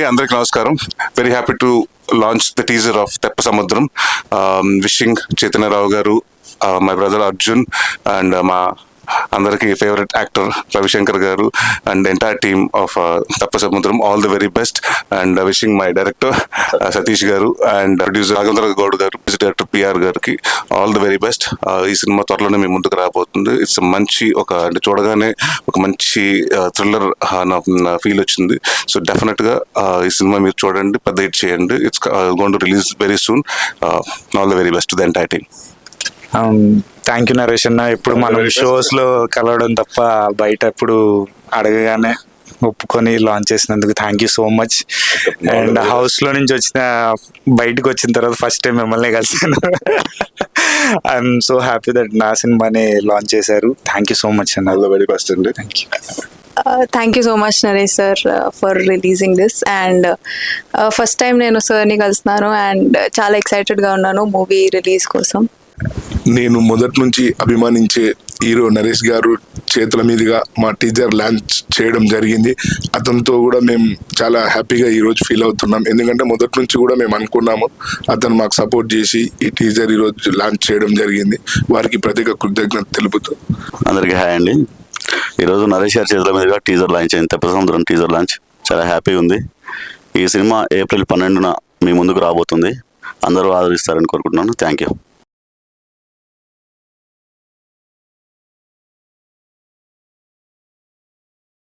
అందరికి నమస్కారం. Very happy to launch the teaser of తెప్ప సముద్రం. విషింగ్ చైతన్యరావు గారు, మై బ్రదర్ అర్జున్ అండ్ మా అందరికి ఫేవరెట్ యాక్టర్ రవిశంకర్ గారు అండ్ ఎంటైర్ టీమ్ ఆఫ్ తెప్ప సముద్రం all the very best. And wishing my director Satish గారు అండ్ ప్రొడ్యూసర్ రాఘవేంద్ర గౌడ్ గారు, డైరెక్టర్ పిఆర్ గారికి ఆల్ ది వెరీ బెస్ట్. ఈ సినిమా త్వరలోనే మీ ముందుకు రాబోతుంది. ఇట్స్ మంచి అంటే చూడగానే ఒక మంచి థ్రిల్లర్ ఫీల్ వచ్చింది. సో డెఫినెట్గా ఈ సినిమా మీరు చూడండి, పెద్ద హిట్ చేయండి. It's going to release very soon. All the very best to the entire team. Thank you Naresh అన్న. ఇప్పుడు మనం షోస్ లో కలవడం తప్ప బయట ఎప్పుడు అడగగానే ఒప్పుకొని లాంచ్ చేసినందుకు thank you so much. And house లో నుంచి బయటకు వచ్చిన తర్వాత ఫస్ట్ టైం మిమ్మల్ని కలిసాను. ఐఎమ్ సో హ్యాపీ దట్ నా సినిమాని లాంచ్ చేశారు. థ్యాంక్ యూ సో మచ్ అన్న. ఆల్ ది వెరీ బెస్ట్ అండి. Thank you. Thank you so much Naresh sir for releasing this. And first time నేను సార్ని కలుస్తున్నాను అండ్ చాలా ఎక్సైటెడ్గా ఉన్నాను మూవీ రిలీజ్ కోసం. నేను మొదటి నుంచి అభిమానించే హీరో నరేష్ గారు చేతుల మీదుగా మా టీజర్ లాంచ్ చేయడం జరిగింది. అతనితో కూడా మేము చాలా హ్యాపీగా ఈరోజు ఫీల్ అవుతున్నాం. ఎందుకంటే మొదటి నుంచి కూడా మేము అనుకున్నాము, అతను మాకు సపోర్ట్ చేసి ఈ టీజర్ ఈరోజు లాంచ్ చేయడం జరిగింది. వారికి ప్రత్యేక కృతజ్ఞత తెలుపుతూ అందరికీ హాయ్ అండి. ఈరోజు నరేష్ గారి చేతుల మీదుగా టీజర్ లాంచ్ అయింది. తెప్ప సముద్రం టీజర్ లాంచ్ చాలా హ్యాపీగా ఉంది. ఈ సినిమా ఏప్రిల్ 12న మీ ముందుకు రాబోతుంది. అందరూ ఆదరిస్తారని కోరుకుంటున్నాను. Thank you.